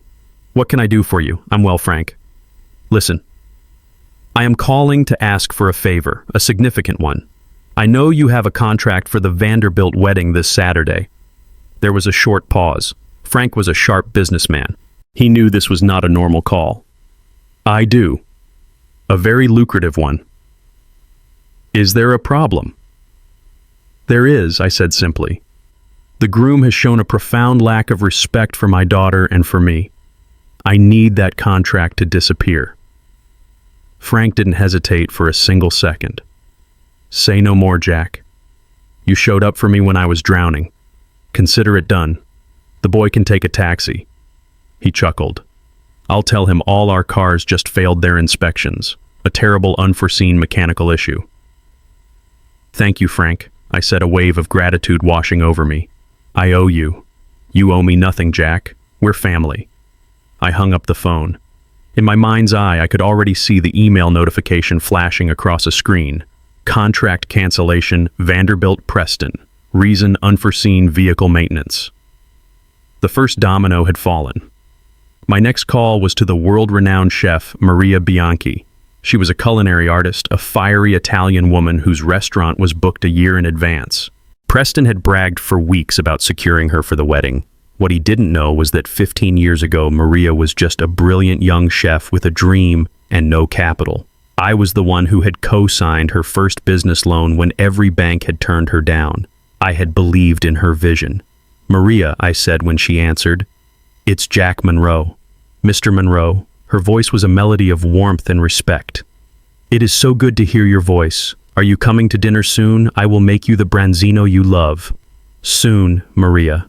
What can I do for you?" "I'm well, Frank. Listen. I am calling to ask for a favor, a significant one. I know you have a contract for the Vanderbilt wedding this Saturday." There was a short pause. Frank was a sharp businessman. He knew this was not a normal call. "I do. A very lucrative one." "Is there a problem?" "There is," I said simply. "The groom has shown a profound lack of respect for my daughter and for me. I need that contract to disappear." Frank didn't hesitate for a single second. "Say no more, Jack. You showed up for me when I was drowning. Consider it done. The boy can take a taxi." He chuckled. "I'll tell him all our cars just failed their inspections. A terrible unforeseen mechanical issue." "Thank you, Frank," I said, a wave of gratitude washing over me. "I owe you. You owe me nothing, Jack. We're family." I hung up the phone. In my mind's eye, I could already see the email notification flashing across a screen. Contract cancellation, Vanderbilt Preston. Reason unforeseen vehicle maintenance. The first domino had fallen. My next call was to the world-renowned chef, Maria Bianchi. She was a culinary artist, a fiery Italian woman whose restaurant was booked a year in advance. Preston had bragged for weeks about securing her for the wedding. What he didn't know was that 15 years ago, Maria was just a brilliant young chef with a dream and no capital. I was the one who had co-signed her first business loan when every bank had turned her down. I had believed in her vision. "Maria," I said when she answered. "It's Jack Monroe." "Mr. Monroe." Her voice was a melody of warmth and respect. "It is so good to hear your voice. Are you coming to dinner soon? I will make you the branzino you love." "Soon, Maria.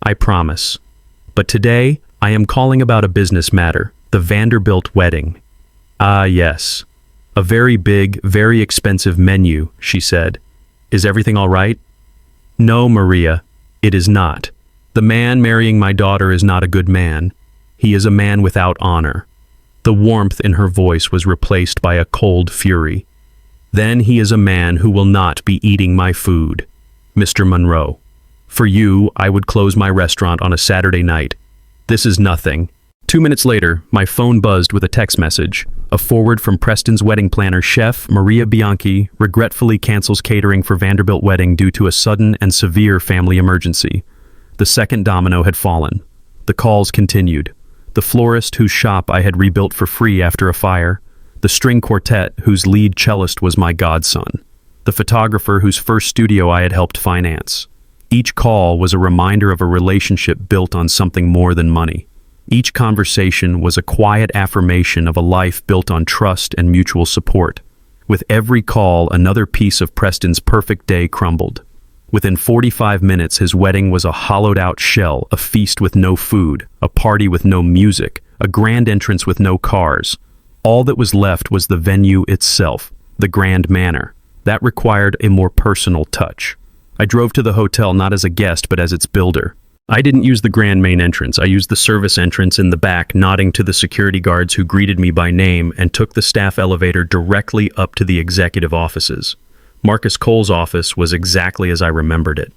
I promise. But today, I am calling about a business matter, the Vanderbilt wedding." "Ah, yes. A very big, very expensive menu," she said. "Is everything all right?" "No, Maria, it is not. The man marrying my daughter is not a good man. He is a man without honor." The warmth in her voice was replaced by a cold fury. "Then he is a man who will not be eating my food. Mr. Monroe. For you, I would close my restaurant on a Saturday night. This is nothing." 2 minutes later, my phone buzzed with a text message. A forward from Preston's wedding planner, Chef Maria Bianchi, regretfully cancels catering for Vanderbilt wedding due to a sudden and severe family emergency. The second domino had fallen. The calls continued. The florist whose shop I had rebuilt for free after a fire. The string quartet whose lead cellist was my godson. The photographer whose first studio I had helped finance. Each call was a reminder of a relationship built on something more than money. Each conversation was a quiet affirmation of a life built on trust and mutual support. With every call, another piece of Preston's perfect day crumbled. Within 45 minutes, his wedding was a hollowed-out shell, a feast with no food, a party with no music, a grand entrance with no cars. All that was left was the venue itself, the grand manor. That required a more personal touch. I drove to the hotel not as a guest, but as its builder. I didn't use the grand main entrance. I used the service entrance in the back, nodding to the security guards who greeted me by name, and took the staff elevator directly up to the executive offices. Marcus Cole's office was exactly as I remembered it.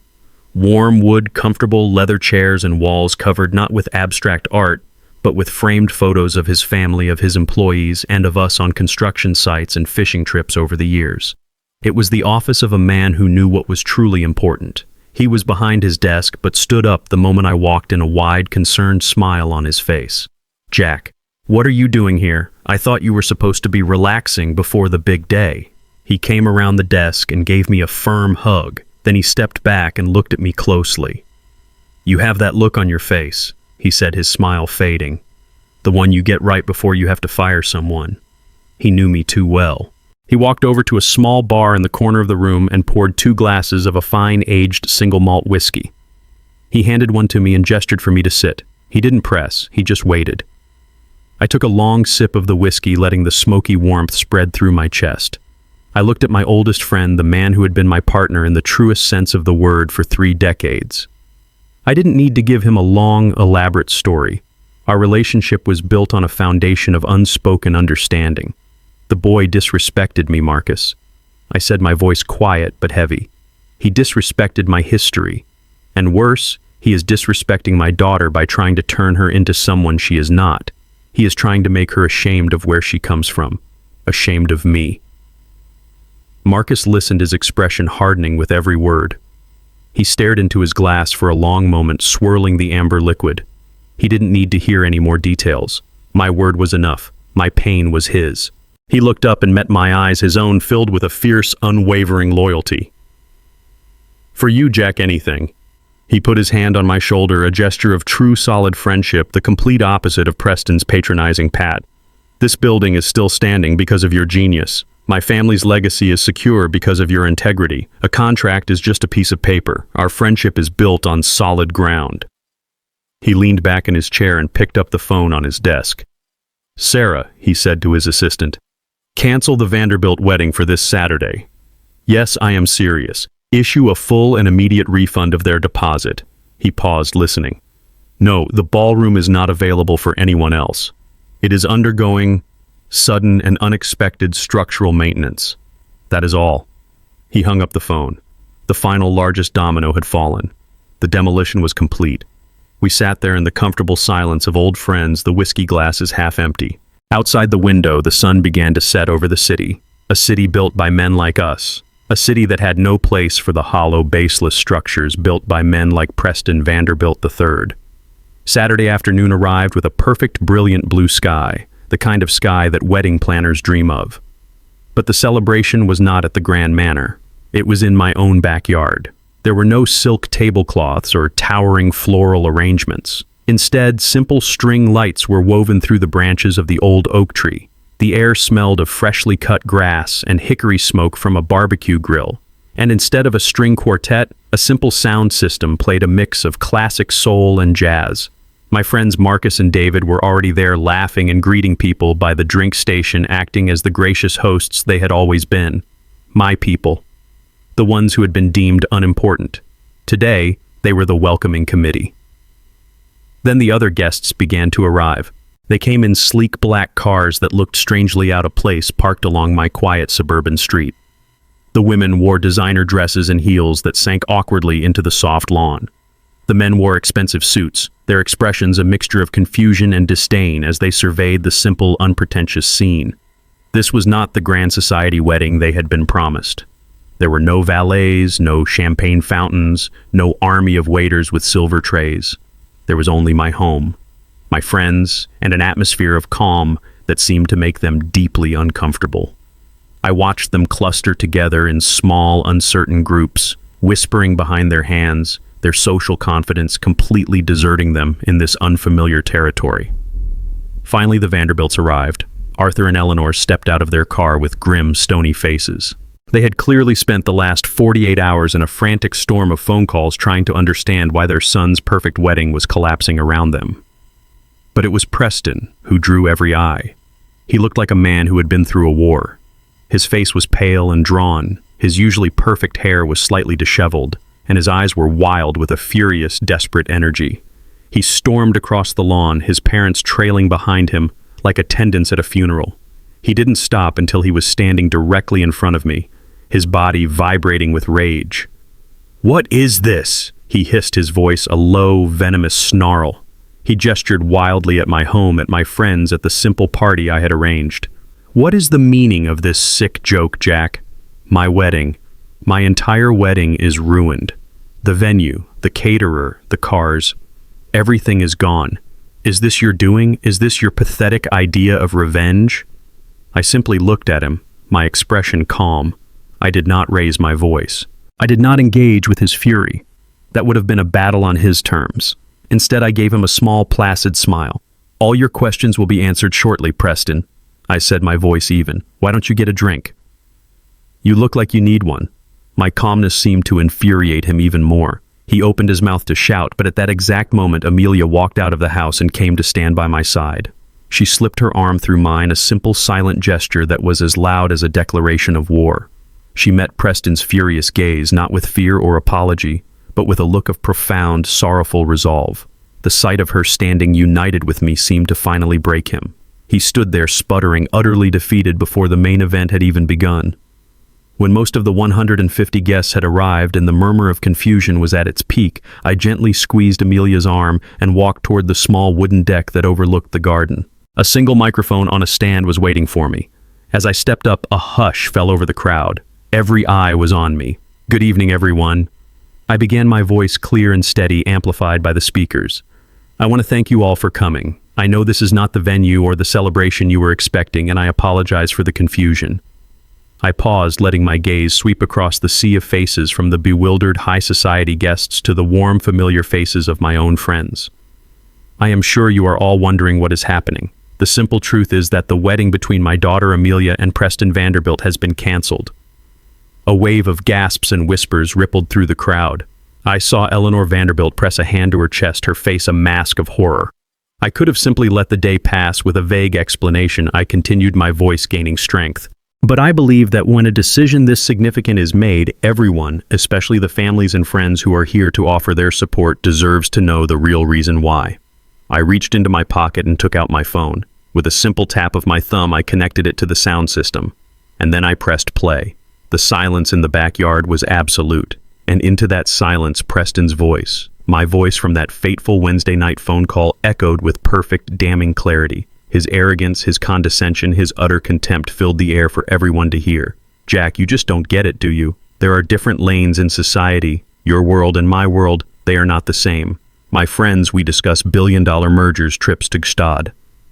Warm wood, comfortable leather chairs and walls covered not with abstract art, but with framed photos of his family, of his employees, and of us on construction sites and fishing trips over the years. It was the office of a man who knew what was truly important. He was behind his desk, but stood up the moment I walked in, a wide, concerned smile on his face. "Jack, what are you doing here? I thought you were supposed to be relaxing before the big day." He came around the desk and gave me a firm hug. Then he stepped back and looked at me closely. "You have that look on your face," he said, his smile fading. "The one you get right before you have to fire someone." He knew me too well. He walked over to a small bar in the corner of the room and poured 2 glasses of a fine aged single malt whiskey. He handed one to me and gestured for me to sit. He didn't press, he just waited. I took a long sip of the whiskey, letting the smoky warmth spread through my chest. I looked at my oldest friend, the man who had been my partner in the truest sense of the word for 3 decades. I didn't need to give him a long, elaborate story. Our relationship was built on a foundation of unspoken understanding. The boy disrespected me, Marcus. I said, my voice quiet but heavy. He disrespected my history. And worse, he is disrespecting my daughter by trying to turn her into someone she is not. He is trying to make her ashamed of where she comes from. Ashamed of me. Marcus listened, his expression hardening with every word. He stared into his glass for a long moment, swirling the amber liquid. He didn't need to hear any more details. My word was enough. My pain was his. He looked up and met my eyes, his own filled with a fierce, unwavering loyalty. For you, Jack, anything. He put his hand on my shoulder, a gesture of true solid friendship, the complete opposite of Preston's patronizing pat. This building is still standing because of your genius. My family's legacy is secure because of your integrity. A contract is just a piece of paper. Our friendship is built on solid ground. He leaned back in his chair and picked up the phone on his desk. Sarah, he said to his assistant, cancel the Vanderbilt wedding for this Saturday. Yes, I am serious. Issue a full and immediate refund of their deposit. He paused, listening. No, the ballroom is not available for anyone else. It is undergoing sudden and unexpected structural maintenance. That is all. He hung up the phone. The final largest domino had fallen. The demolition was complete. We sat there in the comfortable silence of old friends, the whiskey glasses half empty. Outside the window, the sun began to set over the city, a city built by men like us, a city that had no place for the hollow, baseless structures built by men like Preston Vanderbilt III. Saturday afternoon arrived with a perfect, brilliant blue sky, the kind of sky that wedding planners dream of. But the celebration was not at the Grand Manor. It was in my own backyard. There were no silk tablecloths or towering floral arrangements. Instead, simple string lights were woven through the branches of the old oak tree. The air smelled of freshly cut grass and hickory smoke from a barbecue grill. And instead of a string quartet, a simple sound system played a mix of classic soul and jazz. My friends Marcus and David were already there, laughing and greeting people by the drink station, acting as the gracious hosts they had always been. My people. The ones who had been deemed unimportant. Today, they were the welcoming committee. Then the other guests began to arrive. They came in sleek black cars that looked strangely out of place, parked along my quiet suburban street. The women wore designer dresses and heels that sank awkwardly into the soft lawn. The men wore expensive suits, their expressions a mixture of confusion and disdain as they surveyed the simple, unpretentious scene. This was not the grand society wedding they had been promised. There were no valets, no champagne fountains, no army of waiters with silver trays. There was only my home, my friends, and an atmosphere of calm that seemed to make them deeply uncomfortable. I watched them cluster together in small, uncertain groups, whispering behind their hands, their social confidence completely deserting them in this unfamiliar territory. Finally, the Vanderbilts arrived. Arthur and Eleanor stepped out of their car with grim, stony faces. They had clearly spent the last 48 hours in a frantic storm of phone calls trying to understand why their son's perfect wedding was collapsing around them. But it was Preston who drew every eye. He looked like a man who had been through a war. His face was pale and drawn, his usually perfect hair was slightly disheveled, and his eyes were wild with a furious, desperate energy. He stormed across the lawn, his parents trailing behind him like attendants at a funeral. He didn't stop until he was standing directly in front of me, his body vibrating with rage. "What is this?" he hissed, his voice a low, venomous snarl. He gestured wildly at my home, at my friends, at the simple party I had arranged. "What is the meaning of this sick joke, Jack? My wedding. My entire wedding is ruined. The venue, the caterer, the cars. Everything is gone. Is this your doing? Is this your pathetic idea of revenge?" I simply looked at him, my expression calm. I did not raise my voice. I did not engage with his fury. That would have been a battle on his terms. Instead, I gave him a small, placid smile. "All your questions will be answered shortly, Preston," I said, my voice even. "Why don't you get a drink?" "You look like you need one." My calmness seemed to infuriate him even more. He opened his mouth to shout, but at that exact moment, Amelia walked out of the house and came to stand by my side. She slipped her arm through mine, a simple, silent gesture that was as loud as a declaration of war. She met Preston's furious gaze, not with fear or apology, but with a look of profound, sorrowful resolve. The sight of her standing united with me seemed to finally break him. He stood there sputtering, utterly defeated before the main event had even begun. When most of the 150 guests had arrived and the murmur of confusion was at its peak, I gently squeezed Amelia's arm and walked toward the small wooden deck that overlooked the garden. A single microphone on a stand was waiting for me. As I stepped up, a hush fell over the crowd. Every eye was on me. "Good evening, everyone." I began, my voice clear and steady, amplified by the speakers. "I want to thank you all for coming. I know this is not the venue or the celebration you were expecting, and I apologize for the confusion." I paused, letting my gaze sweep across the sea of faces, from the bewildered high society guests to the warm, familiar faces of my own friends. I am sure you are all wondering what is happening. The simple truth is that the wedding between my daughter Amelia and Preston Vanderbilt has been canceled. A wave of gasps and whispers rippled through the crowd. I saw Eleanor Vanderbilt press a hand to her chest, her face a mask of horror. I could have simply let the day pass with a vague explanation. I continued, my voice gaining strength. But I believe that when a decision this significant is made, everyone, especially the families and friends who are here to offer their support, deserves to know the real reason why. I reached into my pocket and took out my phone. With a simple tap of my thumb, I connected it to the sound system. And then I pressed play. The silence in the backyard was absolute. And into that silence, Preston's voice, my voice from that fateful Wednesday night phone call, echoed with perfect, damning clarity. His arrogance, his condescension, his utter contempt filled the air for everyone to hear. "Jack, you just don't get it, do you? There are different lanes in society. Your world and my world, they are not the same. My friends, we discuss billion-dollar mergers, trips to Gstaad.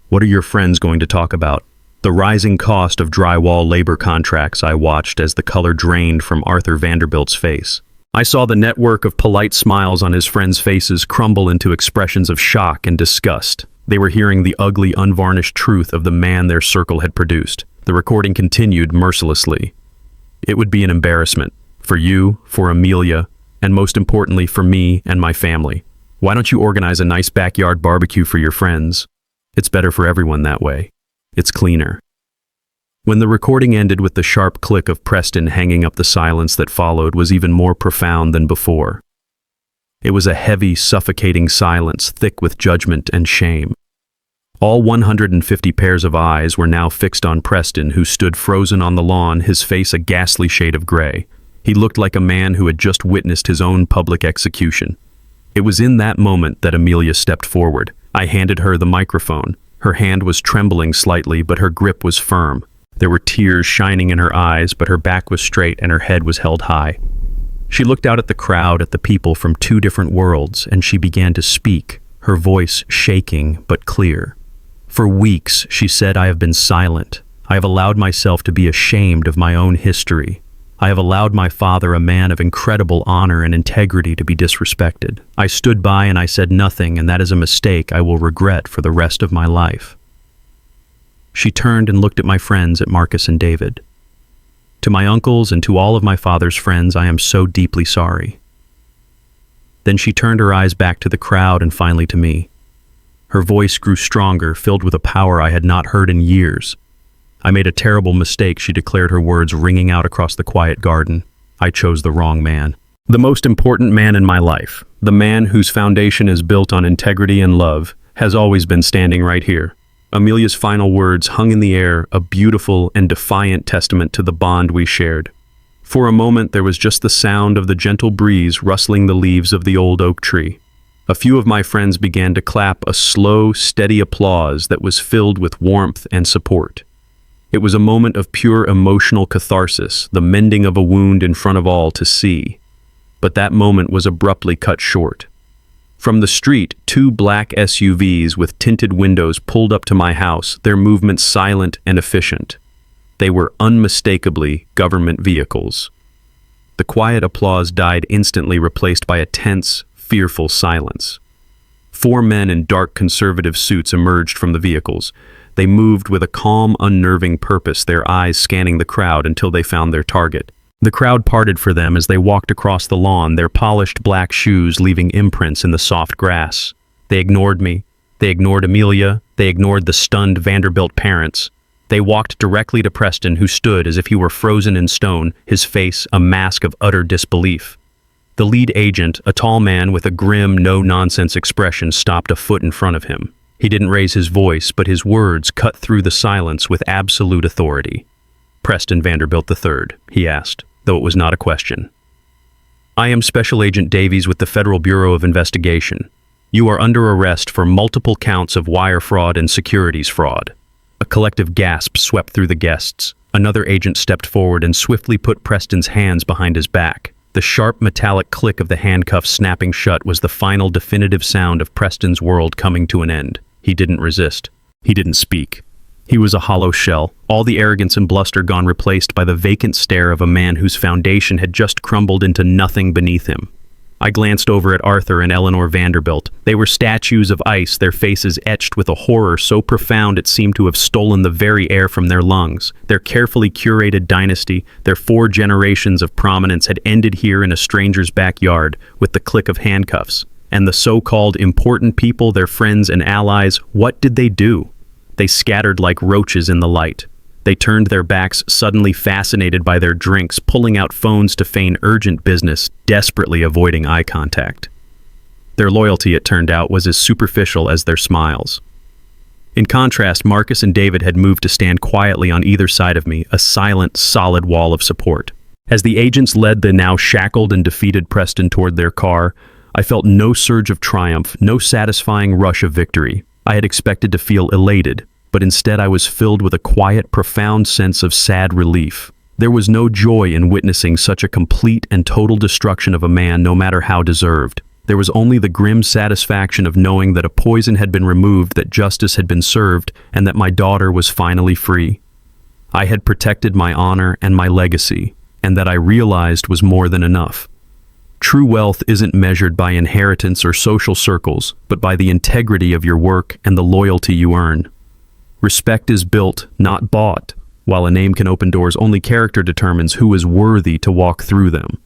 What are your friends going to talk about? The rising cost of drywall labor contracts." I watched as the color drained from Arthur Vanderbilt's face. I saw the network of polite smiles on his friends' faces crumble into expressions of shock and disgust. They were hearing the ugly, unvarnished truth of the man their circle had produced. The recording continued mercilessly. "It would be an embarrassment. For you, for Amelia, and most importantly for me and my family. Why don't you organize a nice backyard barbecue for your friends? It's better for everyone that way. It's cleaner." When the recording ended with the sharp click of Preston hanging up, the silence that followed was even more profound than before. It was a heavy, suffocating silence, thick with judgment and shame. All 150 pairs of eyes were now fixed on Preston, who stood frozen on the lawn, his face a ghastly shade of gray. He looked like a man who had just witnessed his own public execution. It was in that moment that Amelia stepped forward. I handed her the microphone. Her hand was trembling slightly, but her grip was firm. There were tears shining in her eyes, but her back was straight and her head was held high. She looked out at the crowd, at the people from two different worlds, and she began to speak, her voice shaking but clear. "For weeks," she said, "I have been silent. I have allowed myself to be ashamed of my own history. I have allowed my father, a man of incredible honor and integrity, to be disrespected. I stood by and I said nothing, and that is a mistake I will regret for the rest of my life." She turned and looked at my friends, at Marcus and David. "To my uncles and to all of my father's friends, I am so deeply sorry." Then she turned her eyes back to the crowd and finally to me. Her voice grew stronger, filled with a power I had not heard in years. "I made a terrible mistake," she declared, her words ringing out across the quiet garden. "I chose the wrong man. The most important man in my life, the man whose foundation is built on integrity and love, has always been standing right here." Amelia's final words hung in the air, a beautiful and defiant testament to the bond we shared. For a moment, there was just the sound of the gentle breeze rustling the leaves of the old oak tree. A few of my friends began to clap, a slow, steady applause that was filled with warmth and support. It was a moment of pure emotional catharsis, the mending of a wound in front of all to see. But that moment was abruptly cut short. From the street, two black SUVs with tinted windows pulled up to my house, their movements silent and efficient. They were unmistakably government vehicles. The quiet applause died instantly, replaced by a tense, fearful silence. 4 men in dark conservative suits emerged from the vehicles. They moved with a calm, unnerving purpose, their eyes scanning the crowd until they found their target. The crowd parted for them as they walked across the lawn, their polished black shoes leaving imprints in the soft grass. They ignored me. They ignored Amelia. They ignored the stunned Vanderbilt parents. They walked directly to Preston, who stood as if he were frozen in stone, his face a mask of utter disbelief. The lead agent, a tall man with a grim, no-nonsense expression, stopped a foot in front of him. He didn't raise his voice, but his words cut through the silence with absolute authority. "Preston Vanderbilt III," he asked, though it was not a question. "I am Special Agent Davies with the Federal Bureau of Investigation. You are under arrest for multiple counts of wire fraud and securities fraud." A collective gasp swept through the guests. Another agent stepped forward and swiftly put Preston's hands behind his back. The sharp metallic click of the handcuffs snapping shut was the final definitive sound of Preston's world coming to an end. He didn't resist. He didn't speak. He was a hollow shell, all the arrogance and bluster gone, replaced by the vacant stare of a man whose foundation had just crumbled into nothing beneath him. I glanced over at Arthur and Eleanor Vanderbilt. They were statues of ice, their faces etched with a horror so profound it seemed to have stolen the very air from their lungs. Their carefully curated dynasty, their 4 generations of prominence, had ended here in a stranger's backyard with the click of handcuffs. And the so-called important people, their friends and allies, what did they do? They scattered like roaches in the light. They turned their backs, suddenly fascinated by their drinks, pulling out phones to feign urgent business, desperately avoiding eye contact. Their loyalty, it turned out, was as superficial as their smiles. In contrast, Marcus and David had moved to stand quietly on either side of me, a silent, solid wall of support. As the agents led the now shackled and defeated Preston toward their car, I felt no surge of triumph, no satisfying rush of victory. I had expected to feel elated, but instead I was filled with a quiet, profound sense of sad relief. There was no joy in witnessing such a complete and total destruction of a man, no matter how deserved. There was only the grim satisfaction of knowing that a poison had been removed, that justice had been served, and that my daughter was finally free. I had protected my honor and my legacy, and that I realized was more than enough. True wealth isn't measured by inheritance or social circles, but by the integrity of your work and the loyalty you earn. Respect is built, not bought. While a name can open doors, only character determines who is worthy to walk through them.